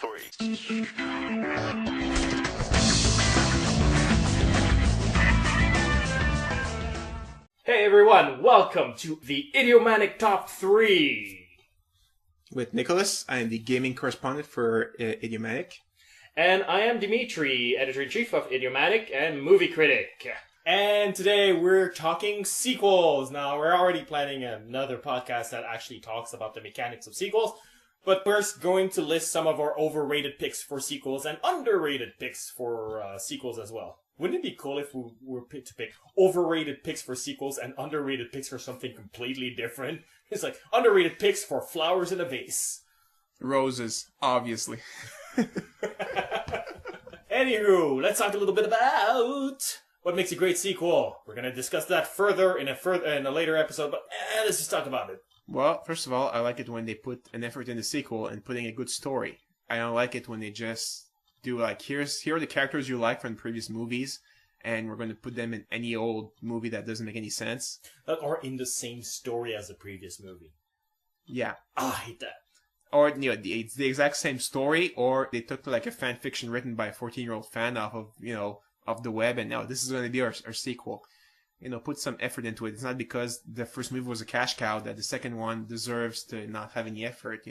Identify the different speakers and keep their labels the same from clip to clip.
Speaker 1: 3.
Speaker 2: Hey everyone, welcome to the Idiomatic Top 3.
Speaker 3: With Nicholas, I am the gaming correspondent for Idiomatic.
Speaker 2: And I am Dimitri, editor-in-chief of Idiomatic and movie critic.
Speaker 4: And today we're talking sequels. Now, we're already planning another podcast that actually talks about the mechanics of sequels. But first, going to list some of our overrated picks for sequels and underrated picks for sequels as well. Wouldn't it be cool if we were to pick overrated picks for sequels and underrated picks for something completely different? It's like underrated picks for flowers in a vase.
Speaker 3: Roses, obviously.
Speaker 4: Anywho, let's talk a little bit about what makes a great sequel. We're going to discuss that further in a later episode, but let's just talk about it.
Speaker 3: Well, first of all, I like it when they put an effort in the sequel and putting a good story. I don't like it when they just do like, here are the characters you like from previous movies, and we're going to put them in any old movie that doesn't make any sense.
Speaker 4: Or in the same story as the previous movie.
Speaker 3: Yeah.
Speaker 4: I hate that.
Speaker 3: Or, it's the exact same story, or they took like a fan fiction written by a 14-year-old fan off of, of the web, and now this is going to be our sequel. Put some effort into it. It's not because the first movie was a cash cow that the second one deserves to not have any effort,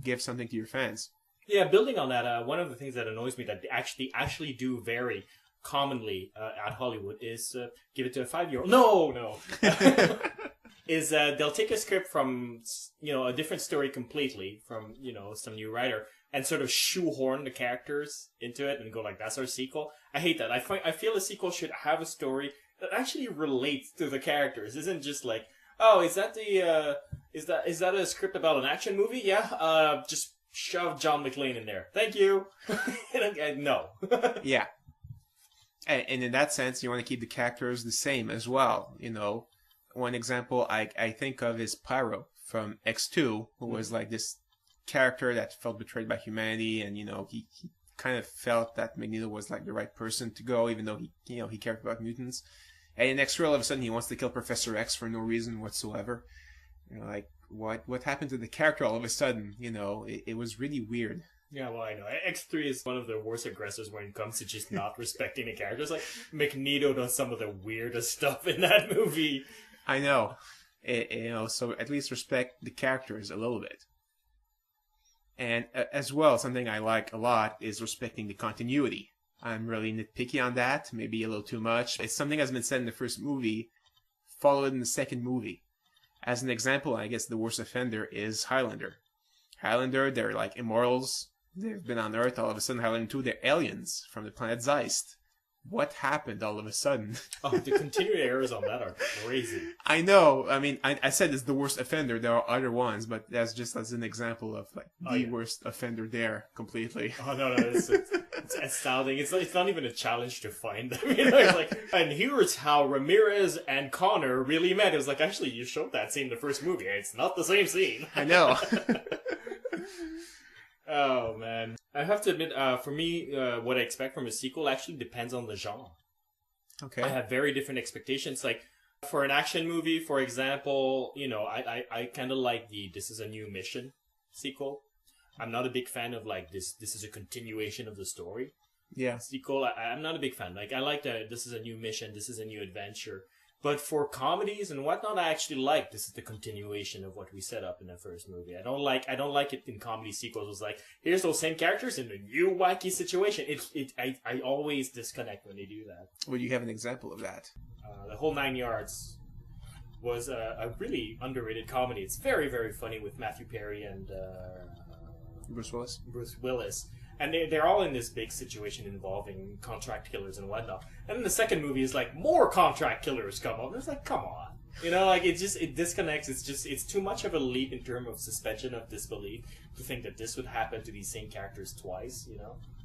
Speaker 3: Give something to your fans.
Speaker 4: Yeah, building on that, one of the things that annoys me that they actually do very commonly at Hollywood is give it to a 5-year-old. No! Is they'll take a script from, a different story completely from, some new writer and sort of shoehorn the characters into it and go like, that's our sequel. I hate that. I feel a sequel should have a story that actually relates to the characters. Isn't just like, oh, is that a script about an action movie? Yeah, just shove John McClane in there. Thank you. No.
Speaker 3: Yeah. And in that sense, you want to keep the characters the same as well. One example I think of is Pyro from X2, who was like this character that felt betrayed by humanity, and he kind of felt that Magneto was like the right person to go, even though he cared about mutants. And in X3, all of a sudden, he wants to kill Professor X for no reason whatsoever. What happened to the character all of a sudden? It was really weird.
Speaker 4: Yeah, well, I know. X3 is one of the worst aggressors when it comes to just not respecting the characters. Like, Magneto does some of the weirdest stuff in that movie.
Speaker 3: I know. So at least respect the characters a little bit. And as well, something I like a lot is respecting the continuity. I'm really nitpicky on that, maybe a little too much. It's something that's been said in the first movie, followed in the second movie. As an example, I guess the worst offender is Highlander. Highlander, they're like immortals. They've been on Earth. All of a sudden, Highlander 2, they're aliens from the planet Zeist. What happened all of a sudden?
Speaker 4: Oh, the continuity errors on that are crazy.
Speaker 3: I know. I mean, I said it's the worst offender. There are other ones, but that's just as an example of like the worst offender there completely.
Speaker 4: Oh no, it's astounding. It's not even a challenge to find them. It's like, and here's how Ramirez and Connor really met. It was like, actually, you showed that scene in the first movie. It's not the same scene.
Speaker 3: I know.
Speaker 4: Oh, man. I have to admit, for me, what I expect from a sequel actually depends on the genre.
Speaker 3: Okay.
Speaker 4: I have very different expectations. Like, for an action movie, for example, I kind of like the This Is a New Mission sequel. I'm not a big fan of, like, this is a continuation of the story.
Speaker 3: Yeah.
Speaker 4: Sequel, I'm not a big fan. Like, I like the This Is a New Mission, This Is a New Adventure. But for comedies and whatnot, I actually like this is the continuation of what we set up in the first movie. I don't like it in comedy sequels. It was like, here's those same characters in a new wacky situation. I always disconnect when they do that.
Speaker 3: Well, you have an example of that.
Speaker 4: The Whole 9 Yards was a really underrated comedy. It's very, very funny with Matthew Perry and Bruce Willis. And they're all in this big situation involving contract killers and whatnot. And then the second movie is like, more contract killers come up. And it's like, come on. It disconnects. It's too much of a leap in terms of suspension of disbelief to think that this would happen to these same characters twice,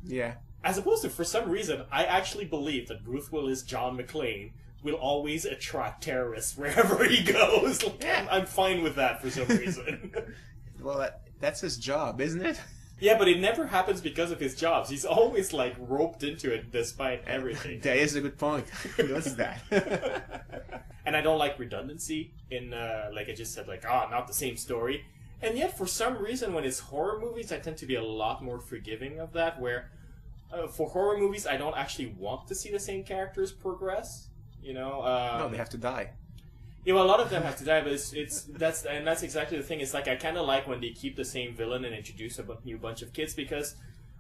Speaker 3: Yeah.
Speaker 4: As opposed to, for some reason, I actually believe that Bruce Willis, John McClane, will always attract terrorists wherever he goes. I'm fine with that for some reason.
Speaker 3: Well, that's his job, isn't it?
Speaker 4: Yeah, but it never happens because of his jobs. He's always, like, roped into it despite everything.
Speaker 3: That is a good point. He does that.
Speaker 4: And I don't like redundancy in, like I just said, like, not the same story. And yet, for some reason, when it's horror movies, I tend to be a lot more forgiving of that, where for horror movies, I don't actually want to see the same characters progress. You know?
Speaker 3: No, they have to die.
Speaker 4: Yeah, well, a lot of them have to die, but that's exactly the thing. It's like I kind of like when they keep the same villain and introduce a new bunch of kids, because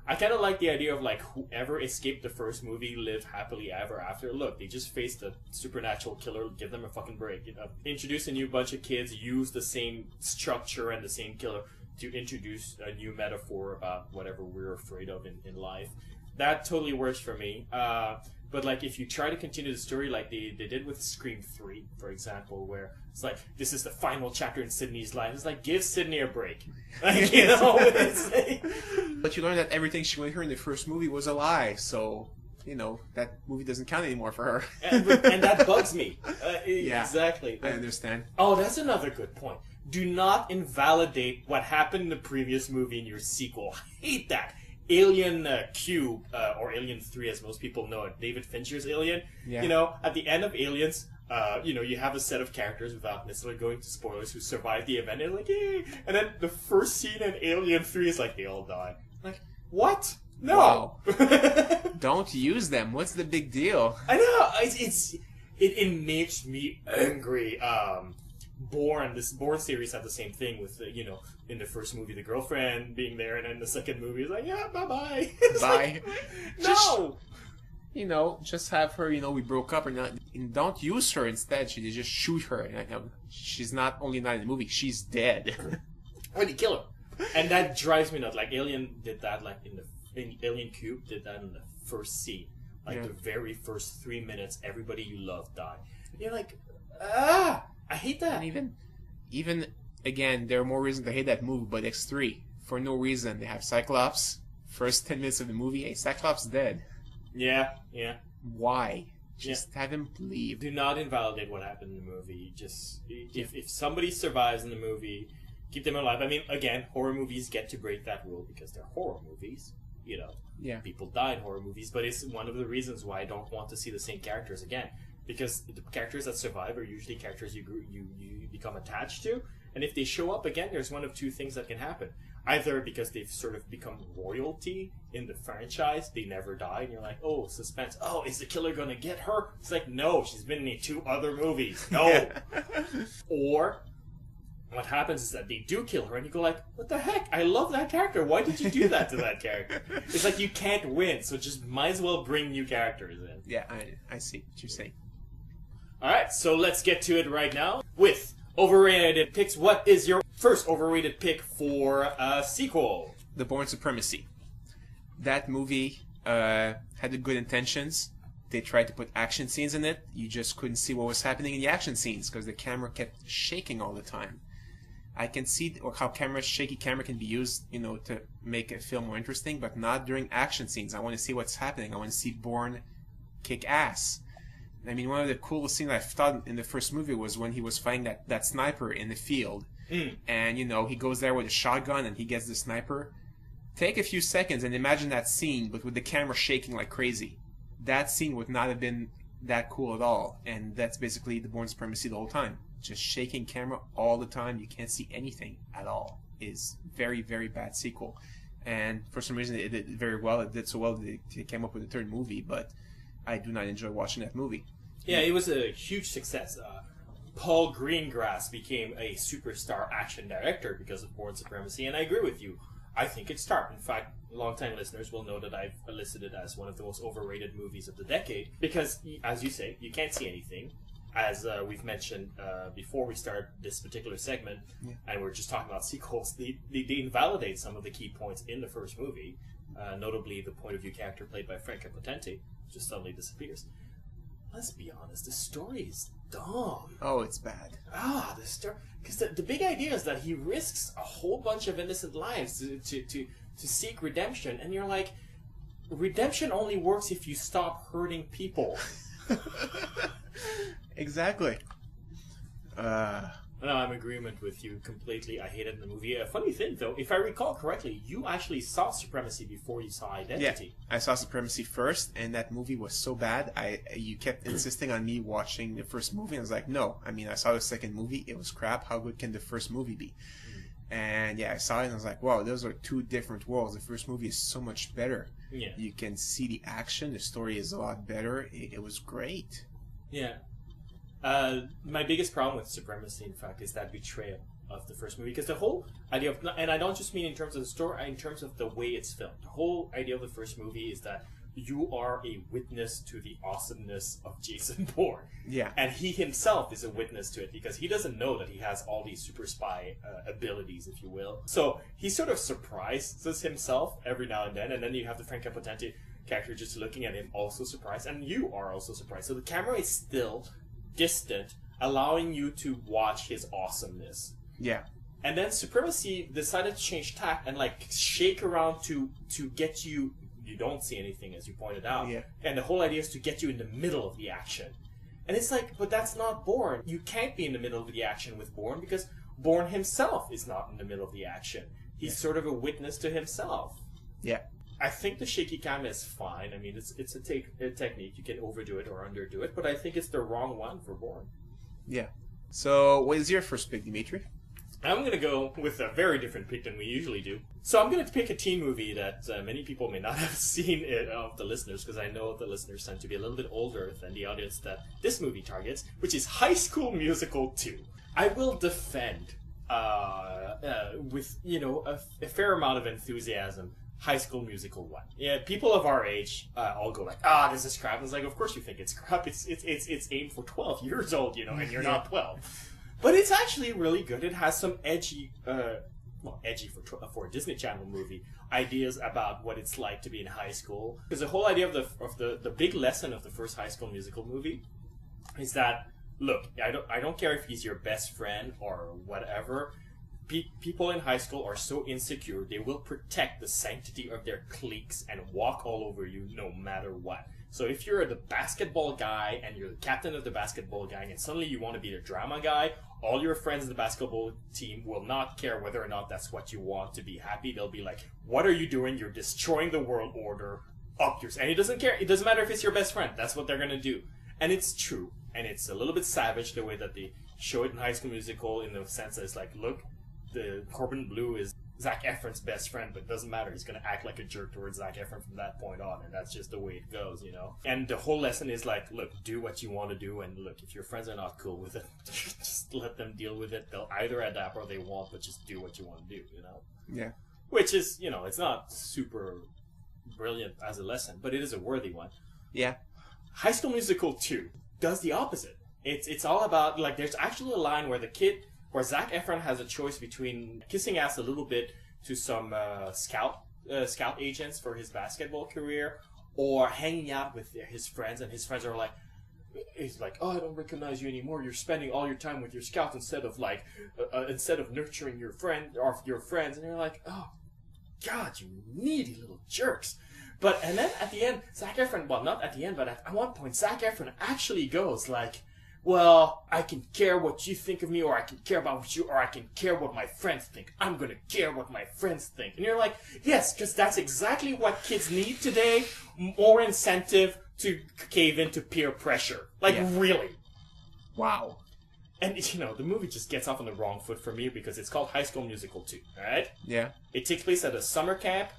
Speaker 4: I kind of like the idea of like whoever escaped the first movie lived happily ever after. Look, they just faced a supernatural killer. Give them a fucking break. You know, introduce a new bunch of kids. Use the same structure and the same killer to introduce a new metaphor about whatever we're afraid of in life. That totally works for me. But like if you try to continue the story like they did with Scream 3, for example, where it's like, this is the final chapter in Sydney's life. It's like, give Sydney a break. Like, you know, it's like...
Speaker 3: But you learn that everything she went through in the first movie was a lie, so, you know, that movie doesn't count anymore for her.
Speaker 4: and that bugs me.
Speaker 3: Yeah,
Speaker 4: exactly.
Speaker 3: I understand.
Speaker 4: Oh, that's another good point. Do not invalidate what happened in the previous movie in your sequel. I hate that. Alien Cube, or Alien 3 as most people know it, David Fincher's Alien.
Speaker 3: Yeah.
Speaker 4: You know, at the end of Aliens, you know, you have a set of characters, without necessarily going to spoilers, who survive the event, and like, yay! And then the first scene in Alien 3 is like, they all die. Like, what? No!
Speaker 3: Wow. Don't use them. What's the big deal?
Speaker 4: I know! It makes me angry. This Bourne series had the same thing with, you know, in the first movie, the girlfriend being there, and then the second movie is like, yeah, bye-bye.
Speaker 3: Bye.
Speaker 4: No!
Speaker 3: You know, just have her, you know, we broke up, and don't use her instead. She just shoot her. And she's not only not in the movie, she's dead.
Speaker 4: Or they kill her. And that drives me nuts. Like, Alien did that, like, in Alien Cube did that in the first scene. Like, the very first 3 minutes, everybody you love died. And you're like, I hate that.
Speaker 3: And even again, there are more reasons to hate that movie, but X3, for no reason. They have Cyclops. First 10 minutes of the movie, hey, Cyclops dead.
Speaker 4: Yeah.
Speaker 3: Why? Just have him leave.
Speaker 4: Do not invalidate what happened in the movie. Just, if somebody survives in the movie, keep them alive. I mean, again, horror movies get to break that rule because they're horror movies. You know, people die in horror movies, but it's one of the reasons why I don't want to see the same characters again. Because the characters that survive are usually characters you become attached to, and if they show up again, there's one of two things that can happen. Either because they've sort of become royalty in the franchise, they never die, and you're like, oh, suspense. Oh, is the killer gonna get her? It's like, no, she's been in 2 other movies. No. Or what happens is that they do kill her, and you go like, what the heck? I love that character. Why did you do that to that character? It's like you can't win, so just might as well bring new characters in.
Speaker 3: Yeah, I see what you're saying.
Speaker 4: Alright, so let's get to it right now with overrated picks. What is your first overrated pick for a sequel?
Speaker 3: The Bourne Supremacy. That movie had the good intentions. They tried to put action scenes in it. You just couldn't see what was happening in the action scenes because the camera kept shaking all the time. I can see how shaky camera can be used, you know, to make a film more interesting, but not during action scenes. I want to see what's happening. I want to see Bourne kick ass. I mean, one of the coolest things I thought in the first movie was when he was fighting that sniper in the field. And, you know, he goes there with a shotgun and he gets the sniper. Take a few seconds and imagine that scene, but with the camera shaking like crazy. That scene would not have been that cool at all. And that's basically the Bourne Supremacy the whole time. Just shaking camera all the time. You can't see anything at all. Is very, very bad sequel. And for some reason it did very well. It did so well that they came up with a third movie, but I do not enjoy watching that movie.
Speaker 4: Yeah, it was a huge success. Paul Greengrass became a superstar action director because of Bourne Supremacy, and I agree with you. I think it's star. In fact, longtime listeners will know that I've listed it as one of the most overrated movies of the decade because, as you say, you can't see anything. As we've mentioned before we start this particular segment, and we're just talking about sequels, they invalidate some of the key points in the first movie, notably the point of view character played by Franca Potente, just suddenly disappears. Let's be honest, the story is dumb.
Speaker 3: Oh, it's bad.
Speaker 4: The story, because the big idea is that he risks a whole bunch of innocent lives to seek redemption, and you're like, redemption only works if you stop hurting people.
Speaker 3: Exactly.
Speaker 4: No, I'm in agreement with you completely. I hated the movie. A funny thing, though, if I recall correctly, you actually saw Supremacy before you saw Identity.
Speaker 3: Yeah, I saw Supremacy first, and that movie was so bad. You kept insisting on me watching the first movie, and I was like, no. I mean, I saw the second movie. It was crap. How good can the first movie be? And yeah, I saw it and I was like, wow, those are two different worlds. The first movie is so much better.
Speaker 4: Yeah.
Speaker 3: You can see the action. The story is a lot better. It was great.
Speaker 4: Yeah. My biggest problem with Supremacy, in fact, is that betrayal of the first movie. Because the whole idea of, and I don't just mean in terms of the story, in terms of the way it's filmed. The whole idea of the first movie is that you are a witness to the awesomeness of Jason Bourne.
Speaker 3: Yeah.
Speaker 4: And he himself is a witness to it because he doesn't know that he has all these super spy abilities, if you will. So he sort of surprises himself every now and then you have the Frank Capotente character just looking at him, also surprised, and you are also surprised. So the camera is still distant, allowing you to watch his awesomeness.
Speaker 3: Yeah.
Speaker 4: And then Supremacy decided to change tack and like shake around to get you. You don't see anything, as you pointed out.
Speaker 3: Yeah.
Speaker 4: And the whole idea is to get you in the middle of the action. And it's like, but that's not Bourne. You can't be in the middle of the action with Bourne because Bourne himself is not in the middle of the action. He's sort of a witness to himself.
Speaker 3: Yeah.
Speaker 4: I think the shaky cam is fine. I mean, it's a technique. You can overdo it or underdo it, but I think it's the wrong one for Bourne.
Speaker 3: Yeah. So, what is your first pick, Dimitri?
Speaker 4: I'm going to go with a very different pick than we usually do. So I'm going to pick a teen movie that many people may not have seen of the listeners, because I know the listeners tend to be a little bit older than the audience that this movie targets, which is High School Musical 2. I will defend, with, a fair amount of enthusiasm, High School Musical 1. Yeah, people of our age all go like, this is crap. And it's like, of course you think it's crap. It's aimed for 12 years old, and you're not 12. But it's actually really good. It has some edgy, edgy for a Disney Channel movie, ideas about what it's like to be in high school. Because the whole idea of the big lesson of the first High School Musical movie is that, look, I don't care if he's your best friend or whatever. People in high school are so insecure, they will protect the sanctity of their cliques and walk all over you no matter what. So if you're the basketball guy and you're the captain of the basketball gang and suddenly you want to be the drama guy, all your friends in the basketball team will not care whether or not that's what you want to be happy. They'll be like, what are you doing? You're destroying the world order. Up yours. And he doesn't care. It doesn't matter if it's your best friend. That's what they're going to do. And it's true. And it's a little bit savage the way that they show it in High School Musical, in the sense that it's like, look, the Corbin Bleu is Zac Efron's best friend, but it doesn't matter. He's going to act like a jerk towards Zac Efron from that point on, and that's just the way it goes, And the whole lesson is like, look, do what you want to do, and look, if your friends are not cool with it, just let them deal with it. They'll either adapt or they won't, but just do what you want to do,
Speaker 3: Yeah.
Speaker 4: Which is, it's not super brilliant as a lesson, but it is a worthy one.
Speaker 3: Yeah.
Speaker 4: High School Musical 2 does the opposite. It's all about, like, there's actually a line where Zac Efron has a choice between kissing ass a little bit to some scout agents for his basketball career, or hanging out with his friends, and his friends are like, he's like, I don't recognize you anymore. You're spending all your time with your scouts instead of nurturing your friend or your friends, and you're like, oh God, you needy little jerks. And then at the end, Zac Efron, well, not at the end, but at one point, Zac Efron actually goes like, well, I can care what you think of me, or I can care about what you, or I can care what my friends think. I'm going to care what my friends think. And you're like, yes, because that's exactly what kids need today. More incentive to cave into peer pressure. Really.
Speaker 3: Wow.
Speaker 4: And, the movie just gets off on the wrong foot for me because it's called High School Musical 2, right?
Speaker 3: Yeah.
Speaker 4: It takes place at a summer camp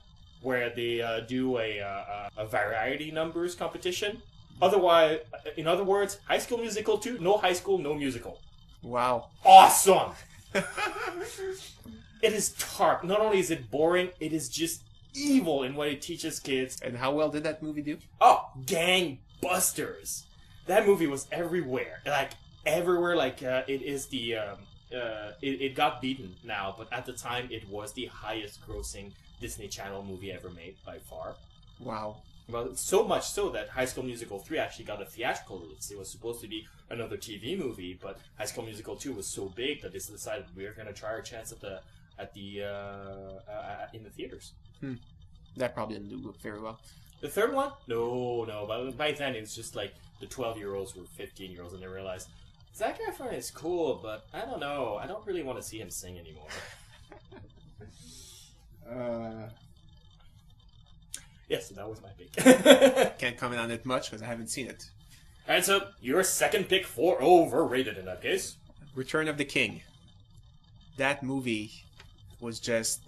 Speaker 4: where they do a variety numbers competition. Otherwise, in other words, High School Musical 2, no high school, no musical.
Speaker 3: Wow.
Speaker 4: Awesome! It is tart. Not only is it boring, it is just evil in what it teaches kids.
Speaker 3: And how well did that movie do?
Speaker 4: Oh, gangbusters! That movie was everywhere. Everywhere. It is the... It got beaten now, but at the time, it was the highest grossing Disney Channel movie ever made, by far.
Speaker 3: Wow.
Speaker 4: Well, so much so that High School Musical 3 actually got a theatrical release. It was supposed to be another TV movie, but High School Musical 2 was so big that they decided we were going to try our chance in the theaters.
Speaker 3: That probably didn't do very well.
Speaker 4: The third one? No. By then, it was just like the 12-year-olds were 15-year-olds, and they realized, Zac Efron is cool, but I don't know. I don't really want to see him sing anymore. Yes, so that was my pick.
Speaker 3: Can't comment on it much because I haven't seen it.
Speaker 4: And so, your second pick for Overrated in that case?
Speaker 3: Return of the King. That movie was just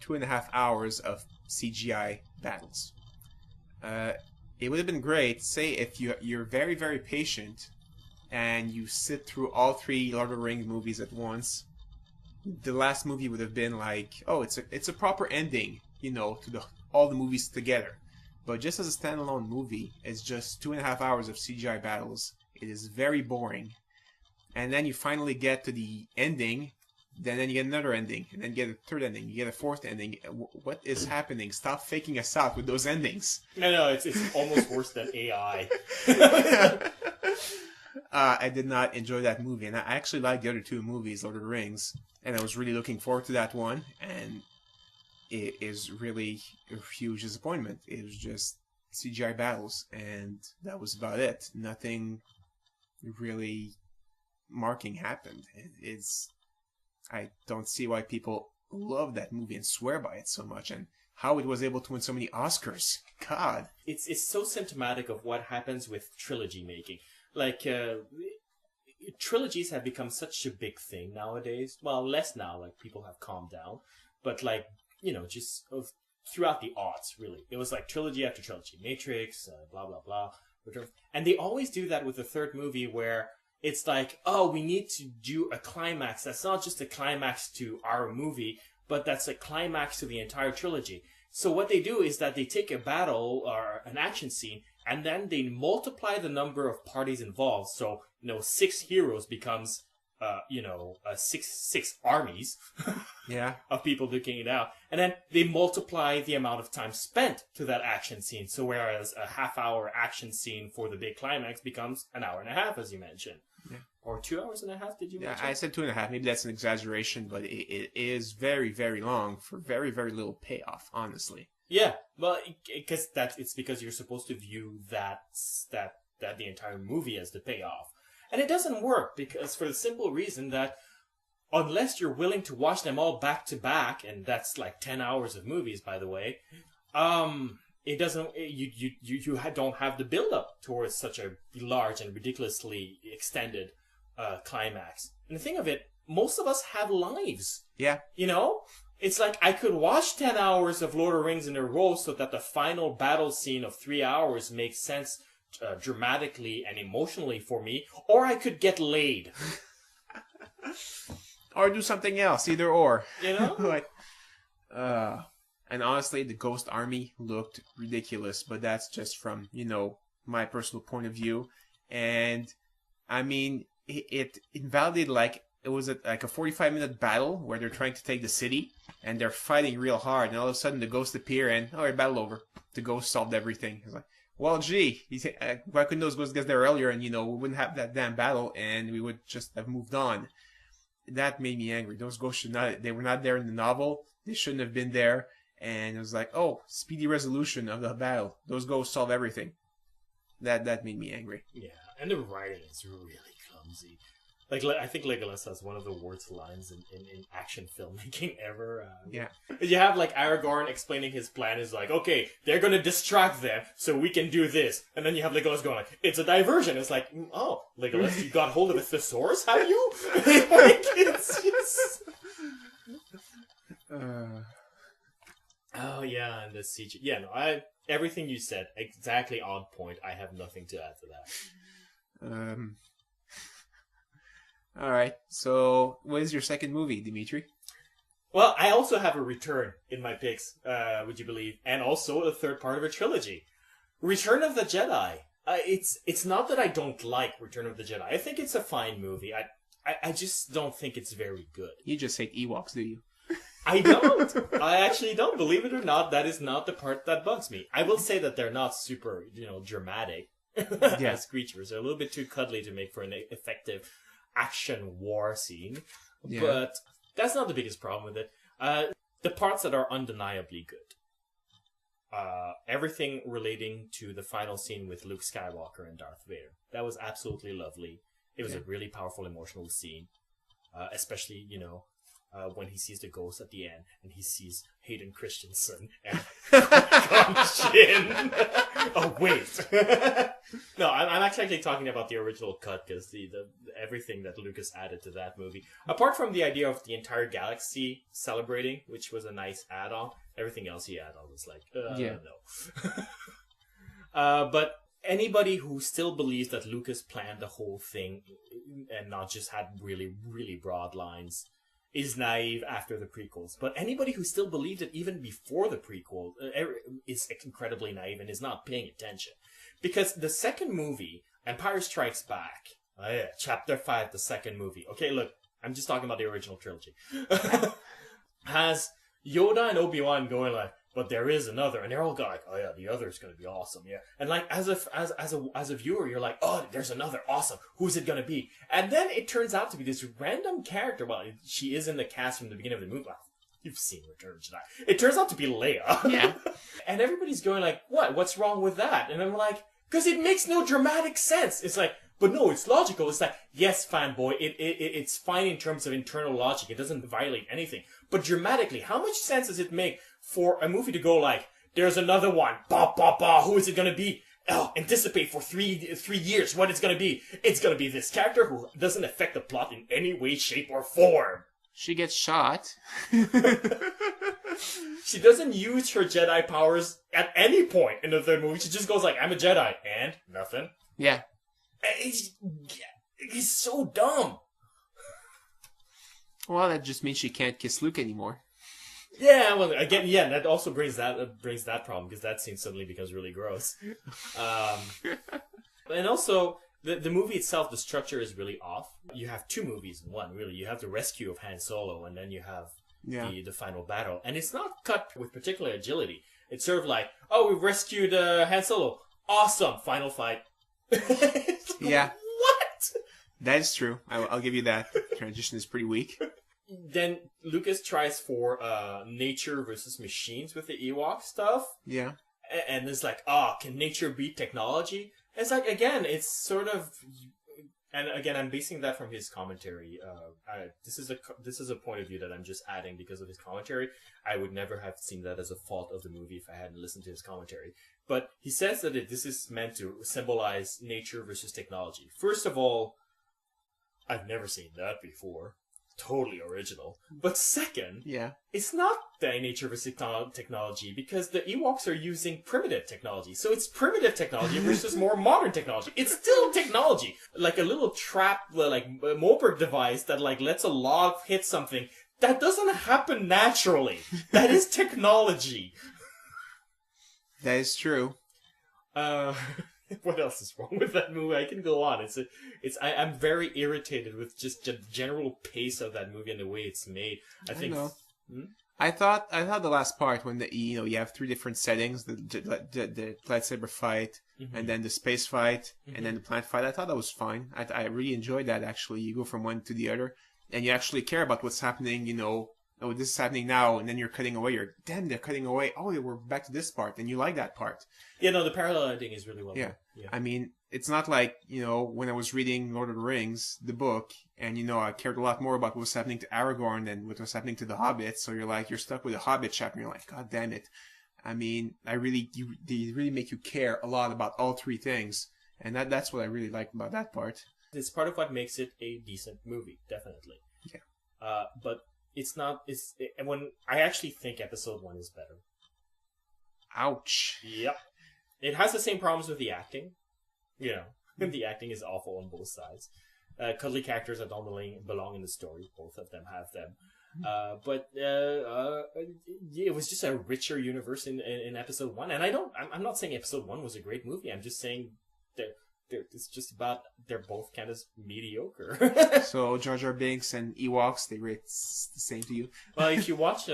Speaker 3: 2.5 hours of CGI battles. It would have been great, say, if you're very, very patient and you sit through all 3 Lord of the Rings movies at once. The last movie would have been like, oh, it's a proper ending, to all the movies together. But just as a standalone movie, it's just 2.5 hours of CGI battles. It is very boring. And then you finally get to the ending, then you get another ending, and then you get a third ending, you get a fourth ending. What is happening? Stop faking us out with those endings.
Speaker 4: No, it's almost worse than AI.
Speaker 3: I did not enjoy that movie, and I actually liked the other 2 movies, Lord of the Rings, and I was really looking forward to that one, and it is really a huge disappointment. It was just CGI battles, and that was about it. Nothing really marking happened. I don't see why people love that movie and swear by it so much, and how it was able to win so many Oscars. God.
Speaker 4: It's so symptomatic of what happens with trilogy making. Like, trilogies have become such a big thing nowadays. Well, less now, like, people have calmed down. But, like, just throughout the aughts, really. It was like trilogy after trilogy. Matrix, blah, blah, blah. And they always do that with the third movie where it's like, oh, we need to do a climax. That's not just a climax to our movie, but that's a climax to the entire trilogy. So what they do is that they take a battle or an action scene, and then they multiply the number of parties involved. So, 6 heroes becomes, six armies of people duking it out. And then they multiply the amount of time spent to that action scene. So whereas a half-hour action scene for the big climax becomes an hour and a half, as you mentioned. Yeah. Or 2 hours and a half, did you mention?
Speaker 3: I said 2.5. Maybe that's an exaggeration, but it is very, very long for very, very little payoff, honestly.
Speaker 4: Yeah, well, it's because you're supposed to view that the entire movie as the payoff. And it doesn't work because for the simple reason that unless you're willing to watch them all back to back, and that's like 10 hours of movies, by the way, it doesn't, you don't have the build up towards such a large and ridiculously extended climax. And the thing of it, most of us have lives.
Speaker 3: Yeah.
Speaker 4: It's like I could watch 10 hours of Lord of the Rings in a row so that the final battle scene of 3 hours makes sense dramatically and emotionally for me, or I could get laid.
Speaker 3: Or do something else, either or.
Speaker 4: Like,
Speaker 3: and honestly, the Ghost Army looked ridiculous, but that's just from, my personal point of view. And, I mean, it invalidated, it was a 45-minute battle where they're trying to take the city, and they're fighting real hard, and all of a sudden the ghosts appear, and, all right, battle over. The ghost solved everything. It's like, well, gee, why couldn't those ghosts get there earlier, and, we wouldn't have that damn battle, and we would just have moved on. That made me angry. Those ghosts they were not there in the novel. They shouldn't have been there. And it was like, oh, speedy resolution of the battle. Those ghosts solve everything. That made me angry.
Speaker 4: Yeah, and the writing is really clumsy. I think Legolas has one of the worst lines in action filmmaking ever.
Speaker 3: Yeah.
Speaker 4: You have Aragorn explaining his plan is like, okay, they're going to distract them so we can do this. And then you have Legolas going it's a diversion. It's like, oh, Legolas, you got hold of a thesaurus, have you? It's just... Oh, yeah, and the CG. Yeah, no, everything you said, exactly on point. I have nothing to add to that.
Speaker 3: Alright, so what is your second movie, Dimitri?
Speaker 4: Well, I also have a return in my picks, would you believe? And also a third part of a trilogy. Return of the Jedi. It's not that I don't like Return of the Jedi. I think it's a fine movie. I just don't think it's very good.
Speaker 3: You just hate Ewoks, do you?
Speaker 4: I don't. I actually don't. Believe it or not, that is not the part that bugs me. I will say that they're not super, dramatic as creatures. They're a little bit too cuddly to make for an effective action war scene. Yeah. But that's not the biggest problem with it. The parts that are undeniably good. Everything relating to the final scene with Luke Skywalker and Darth Vader. That was absolutely lovely. It was a really powerful emotional scene. Especially, when he sees the ghost at the end and he sees Hayden Christensen and Shin. Oh, wait. No, I'm actually talking about the original cut because everything that Lucas added to that movie. Apart from the idea of the entire galaxy celebrating, which was a nice add-on, everything else he added was like, no. But anybody who still believes that Lucas planned the whole thing and not just had really, really broad lines is naive after the prequels. But anybody who still believed it even before the prequel is incredibly naive and is not paying attention. Because the second movie, Empire Strikes Back, Chapter 5, the second movie. Okay, look, I'm just talking about the original trilogy. Has Yoda and Obi-Wan going like, but there is another, and they're all going like, oh yeah, the other is going to be awesome, yeah. And like, as a viewer, you're like, oh, there's another, awesome. Who's it going to be? And then it turns out to be this random character. Well, she is in the cast from the beginning of the movie. Well, you've seen Return of the Jedi. It turns out to be Leia.
Speaker 3: Yeah.
Speaker 4: And everybody's going like, what? What's wrong with that? And I'm like, because it makes no dramatic sense. It's like, but no, it's logical. It's like, yes, fanboy, it's fine in terms of internal logic. It doesn't violate anything. But dramatically, how much sense does it make for a movie to go like, there's another one, ba ba ba, who is it going to be? Oh, anticipate for three years what it's going to be. It's going to be this character who doesn't affect the plot in any way, shape, or form.
Speaker 3: She gets shot.
Speaker 4: She doesn't use her Jedi powers at any point in the third movie. She just goes like, I'm a Jedi, and nothing.
Speaker 3: Yeah.
Speaker 4: He's so dumb.
Speaker 3: Well, that just means she can't kiss Luke anymore.
Speaker 4: Yeah, well, again, yeah, that also brings that problem, because that scene suddenly becomes really gross. And also, the movie itself, the structure is really off. You have two movies in one, really. You have the rescue of Han Solo, and then you have the final battle. And it's not cut with particular agility. It's sort of like, oh, we rescued Han Solo. Awesome, final fight.
Speaker 3: Yeah.
Speaker 4: What?
Speaker 3: That is true. I'll give you that. The transition is pretty weak.
Speaker 4: Then Lucas tries for nature versus machines with the Ewok stuff.
Speaker 3: Yeah.
Speaker 4: And it's like, can nature beat technology? It's like, again, it's sort of... And again, I'm basing that from his commentary. This is a point of view that I'm just adding because of his commentary. I would never have seen that as a fault of the movie if I hadn't listened to his commentary. But he says that this is meant to symbolize nature versus technology. First of all, I've never seen that before. Totally original. But second, it's not the nature versus technology, because the Ewoks are using primitive technology. So it's primitive technology versus more modern technology. It's still technology. Like a little trap, like a Moberg device that like lets a log hit something. That doesn't happen naturally. That is technology.
Speaker 3: That is true.
Speaker 4: What else is wrong with that movie? I can go on. I'm very irritated with just the general pace of that movie and the way it's made.
Speaker 3: I thought the last part when you have three different settings, the lightsaber fight, and then the space fight, and then the planet fight. I thought that was fine. I really enjoyed that, actually. You go from one to the other, and you actually care about what's happening, oh, this is happening now, and then you're cutting away. Damn, they're cutting away. Oh, we're back to this part, and you like that part.
Speaker 4: Yeah, no, the parallel ending is really well done.
Speaker 3: Yeah. I mean, it's not like, when I was reading Lord of the Rings, the book, and, I cared a lot more about what was happening to Aragorn than what was happening to the Hobbit, so you're stuck with the Hobbit chapter, and you're like, God damn it. I mean, they really make you care a lot about all three things, and that's what I really like about that part.
Speaker 4: It's part of what makes it a decent movie, definitely.
Speaker 3: Yeah.
Speaker 4: But when I actually think episode 1 is better.
Speaker 3: Ouch.
Speaker 4: Yep. It has the same problems with the acting. The acting is awful on both sides. Cuddly characters that don't belong in the story. Both of them have them. But it was just a richer universe in episode 1. And I'm not saying episode 1 was a great movie. I'm just saying that it's just about, they're both kind of mediocre.
Speaker 3: So Jar Jar Binks and Ewoks, they rate the same to you?
Speaker 4: Well, if you watch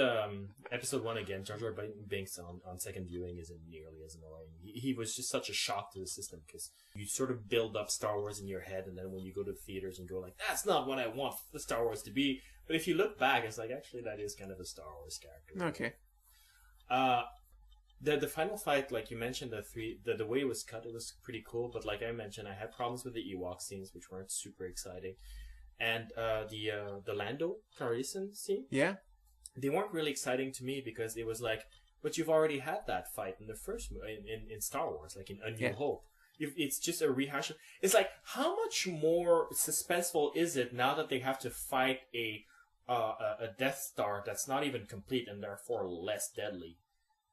Speaker 4: episode 1 again, Jar Jar Binks on second viewing isn't nearly as annoying. He was just such a shock to the system, because you sort of build up Star Wars in your head, and then when you go to the theaters and go like, that's not what I want the Star Wars to be. But if you look back, it's like, actually, that is kind of a Star Wars character.
Speaker 3: Okay.
Speaker 4: The final fight, like you mentioned, the way it was cut, it was pretty cool. But like I mentioned, I had problems with the Ewok scenes, which weren't super exciting, and the Lando Calrissian scene.
Speaker 3: Yeah.
Speaker 4: They weren't really exciting to me, because it was like, but you've already had that fight in the first in Star Wars, like in A New Hope. if it's just a rehash. It's like, how much more suspenseful is it now that they have to fight a Death Star that's not even complete and therefore less deadly?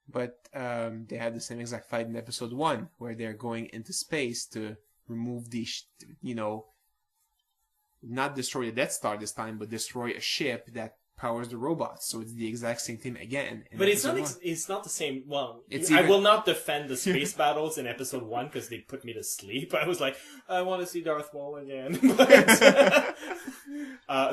Speaker 3: But they had the same exact fight in episode 1, where they're going into space to remove the, not destroy the Death Star this time, but destroy a ship that powers the robots. So it's the exact same thing again.
Speaker 4: But it's not the same. Well,
Speaker 3: I
Speaker 4: will not defend the space battles in episode 1 because they put me to sleep. I was like, I want to see Darth Maul again.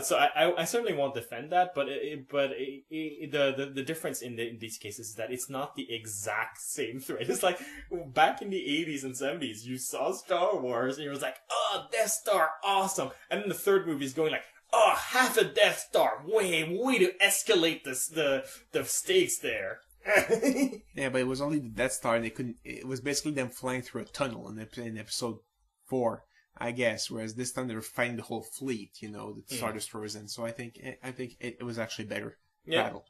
Speaker 4: So I certainly won't defend that. But the difference in these cases is that it's not the exact same threat. It's like back in the 80s and 70s, you saw Star Wars and you was like, oh, Death Star, awesome. And then the third movie is going like, oh, half a Death Star. Way to escalate the stakes there.
Speaker 3: Yeah, but it was only the Death Star, and they couldn't. It was basically them flying through a tunnel in episode 4, I guess. Whereas this time they were fighting the whole fleet, the Star Destroyers, and so I think it was actually better battle.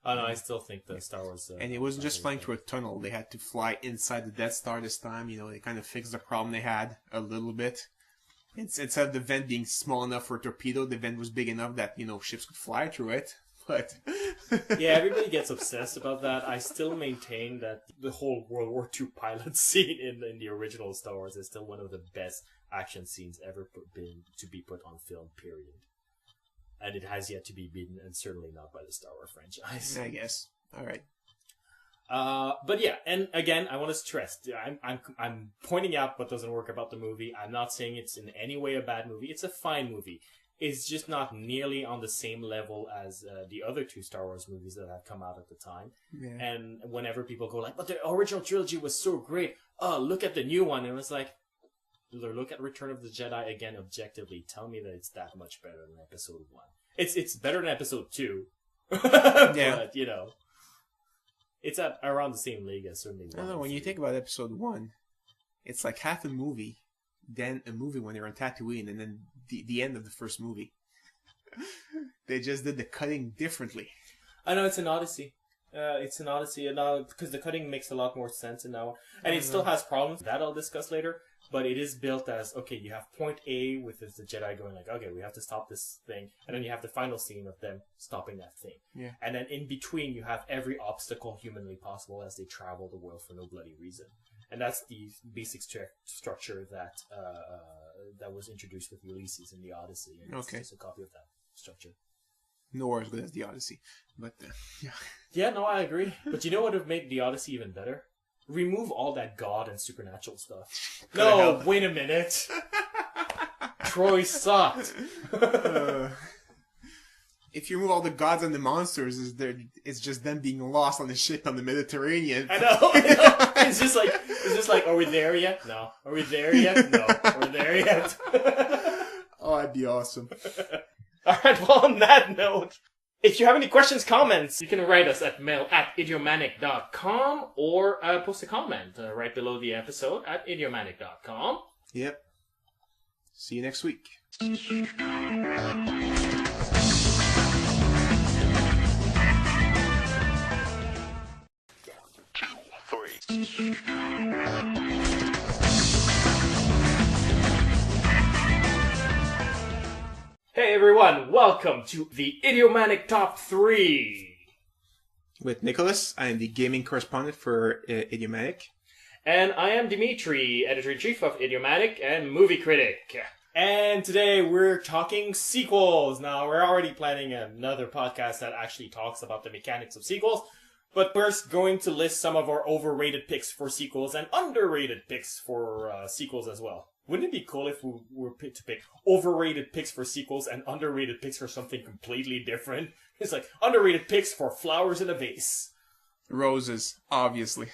Speaker 4: Oh no, I still think the Star Wars.
Speaker 3: And it wasn't just flying through a tunnel; they had to fly inside the Death Star this time. They kind of fixed the problem they had a little bit. Instead of the vent being small enough for a torpedo, the vent was big enough that, ships could fly through it. But
Speaker 4: yeah, everybody gets obsessed about that. I still maintain that the whole World War II pilot scene in the original Star Wars is still one of the best action scenes ever to be put on film, period. And it has yet to be beaten, and certainly not by the Star Wars franchise.
Speaker 3: I guess. All right.
Speaker 4: But yeah, and again, I want to stress, I'm pointing out what doesn't work about the movie. I'm not saying it's in any way a bad movie. It's a fine movie. It's just not nearly on the same level as the other 2 Star Wars movies that have come out at the time. Yeah. And whenever people go like, but the original trilogy was so great. Oh, look at the new one. And it's like, look at Return of the Jedi again objectively. Tell me that it's that much better than episode 1. It's better than episode 2.
Speaker 3: Yeah.
Speaker 4: But, it's at around the same league as certainly 1.
Speaker 3: I don't know, when you think about episode 1, it's like half a movie, then a movie when they're on Tatooine, and then the end of the first movie. They just did the cutting differently.
Speaker 4: I know, it's an odyssey. And now, because the cutting makes a lot more sense now. And it still has problems, that I'll discuss later. But it is built as, okay, you have point A with the Jedi going like, okay, we have to stop this thing. And then you have the final scene of them stopping that thing.
Speaker 3: Yeah.
Speaker 4: And then in between, you have every obstacle humanly possible as they travel the world for no bloody reason. And that's the basic structure that that was introduced with Ulysses in the Odyssey. And it's just a copy of that structure.
Speaker 3: Nowhere as good as the Odyssey. But, yeah.
Speaker 4: Yeah, no, I agree. But you know what would have made the Odyssey even better? Remove all that god and supernatural stuff. No, wait a minute. Troy sucked.
Speaker 3: If you remove all the gods and the monsters, it's just them being lost on the ship on the Mediterranean.
Speaker 4: I know. It's just like, are we there yet? No. Are we there yet? No. Are we there yet?
Speaker 3: Oh, that'd be awesome.
Speaker 2: Alright, well, on that note, if you have any questions, comments, you can write us at mail@idiomanic.com or post a comment right below the episode at idiomanic.com.
Speaker 3: Yep. See you next week.
Speaker 2: Hey everyone, welcome to the Idiomanic Top 3.
Speaker 3: With Nicholas, I am the gaming correspondent for Idiomatic.
Speaker 2: And I am Dimitri, editor-in-chief of Idiomatic and movie critic.
Speaker 4: And today we're talking sequels. Now, we're already planning another podcast that actually talks about the mechanics of sequels. But first, going to list some of our overrated picks for sequels and underrated picks for sequels as well. Wouldn't it be cool if we were to pick overrated picks for sequels and underrated picks for something completely different? It's like underrated picks for flowers in a vase.
Speaker 3: Roses, obviously.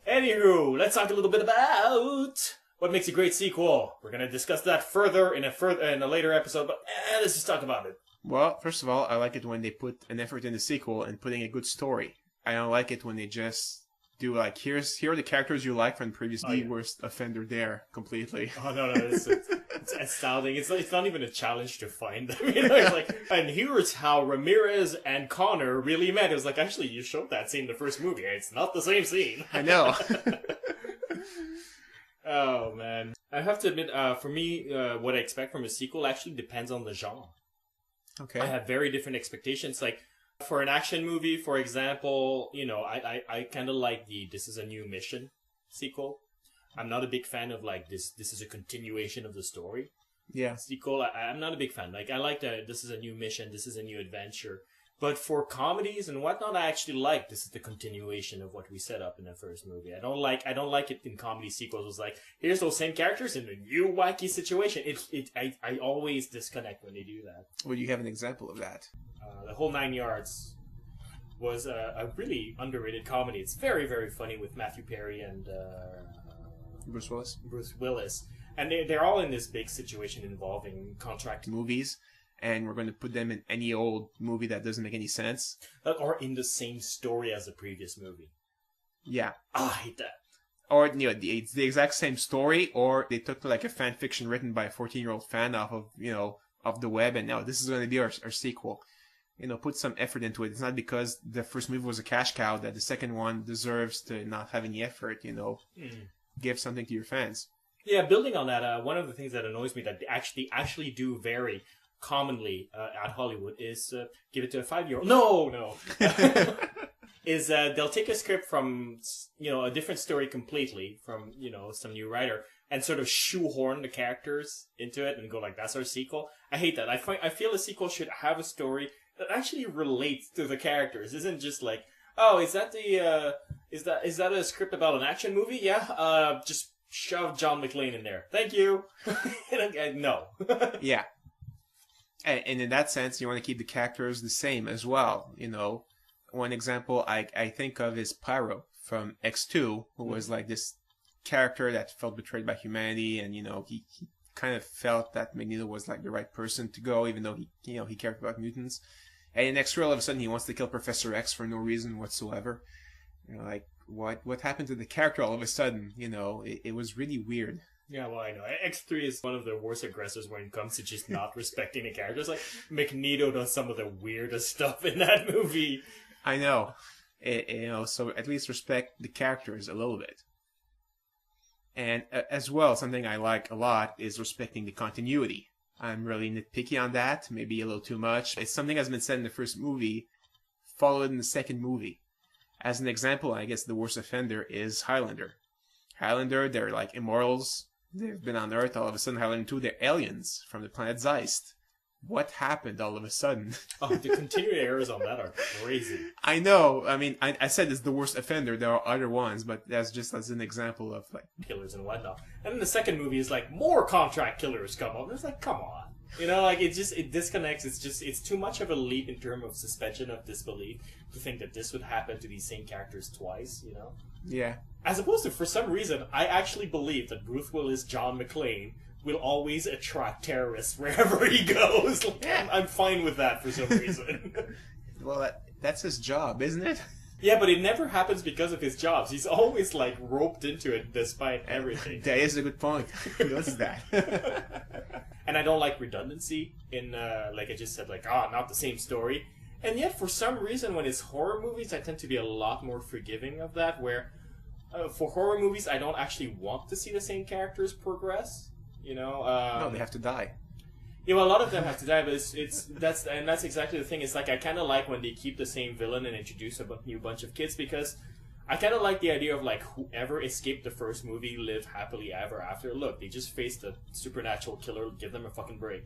Speaker 4: Anywho, let's talk a little bit about what makes a great sequel. We're going to discuss that further in a later episode, but let's just talk about it.
Speaker 3: Well, first of all, I like it when they put an effort in the sequel and putting a good story. I don't like it when they just do like, here are the characters you like from the previous worst offender there completely.
Speaker 4: Oh no, it's astounding. It's not even a challenge to find them. It's like, and here's how Ramirez and Connor really met. It was like, actually, you showed that scene in the first movie. It's not the same scene.
Speaker 3: I know.
Speaker 4: Oh man, I have to admit, for me, what I expect from a sequel actually depends on the genre.
Speaker 3: Okay.
Speaker 4: I have very different expectations. Like for an action movie, for example, I kind of like the "This Is a New Mission" sequel. I'm not a big fan of like this. This is a continuation of the story.
Speaker 3: Yeah.
Speaker 4: Sequel, I'm not a big fan. Like I like the "This is a new mission. This is a new adventure." But for comedies and whatnot, I actually like this is the continuation of what we set up in the first movie. I don't like it in comedy sequels. It's like here's those same characters in a new wacky situation. I always disconnect when they do that.
Speaker 3: Well, you have an example of that.
Speaker 4: The whole 9 yards was a really underrated comedy. It's very very funny with Matthew Perry and
Speaker 3: Bruce Willis.
Speaker 4: Bruce Willis, and they're all in this big situation involving contract
Speaker 3: Movies, and we're going to put them in any old movie that doesn't make any sense.
Speaker 4: or in the same story as the previous movie.
Speaker 3: Yeah.
Speaker 4: I hate that.
Speaker 3: Or, it's the exact same story, or they took like a fan fiction written by a 14-year-old fan off of, of the web, and now this is going to be our sequel. Put some effort into it. It's not because the first movie was a cash cow that the second one deserves to not have any effort, Give something to your fans.
Speaker 4: Yeah, building on that, one of the things that annoys me that actually do very commonly at Hollywood is give it to a 5-year-old. No. Is they'll take a script from a different story completely from some new writer and sort of shoehorn the characters into it and go like that's our sequel. I hate that. I feel a sequel should have a story that actually relates to the characters. Isn't just like, oh, is that a script about an action movie? Yeah, just shove John McClane in there. Thank you. No.
Speaker 3: Yeah. And in that sense, you want to keep the characters the same as well. One example I think of is Pyro from X2, who was like this character that felt betrayed by humanity, and he kind of felt that Magneto was like the right person to go, even though he cared about mutants. And in X3, all of a sudden, he wants to kill Professor X for no reason whatsoever. Like what happened to the character all of a sudden? It was really weird.
Speaker 4: Yeah, well, I know. X3 is one of the worst aggressors when it comes to just not respecting the characters. Like, Magneto does some of the weirdest stuff in that movie.
Speaker 3: I know. So at least respect the characters a little bit. And as well, something I like a lot is respecting the continuity. I'm really nitpicky on that, maybe a little too much. It's something that's been said in the first movie, followed in the second movie. As an example, I guess the worst offender is Highlander. Highlander, they're like immortals. They've been on Earth. All of a sudden, Highlander 2, they're aliens from the planet Zeist. What happened all of a sudden?
Speaker 4: Oh, the continuity errors on that are crazy.
Speaker 3: I know. I mean, I said it's the worst offender. There are other ones, but that's just as an example of like
Speaker 4: killers and whatnot. And then the second movie is like more contract killers come up. It's like, come on. It disconnects. It's too much of a leap in terms of suspension of disbelief to think that this would happen to these same characters twice,
Speaker 3: Yeah.
Speaker 4: As opposed to, for some reason, I actually believe that Bruce Willis, John McClane, will always attract terrorists wherever he goes. Like, I'm fine with that for some reason.
Speaker 3: Well, that's his job, isn't it?
Speaker 4: Yeah, but it never happens because of his jobs. He's always, like, roped into it despite everything.
Speaker 3: That is a good point. He does that.
Speaker 4: And I don't like redundancy in, like I just said, like, not the same story. And yet, for some reason, when it's horror movies, I tend to be a lot more forgiving of that, where for horror movies, I don't actually want to see the same characters progress.
Speaker 3: No, they have to die.
Speaker 4: Yeah, well, a lot of them have to die, but that's exactly the thing. It's like I kind of like when they keep the same villain and introduce a new bunch of kids, because I kind of like the idea of like whoever escaped the first movie live happily ever after. Look, they just faced a supernatural killer. Give them a fucking break.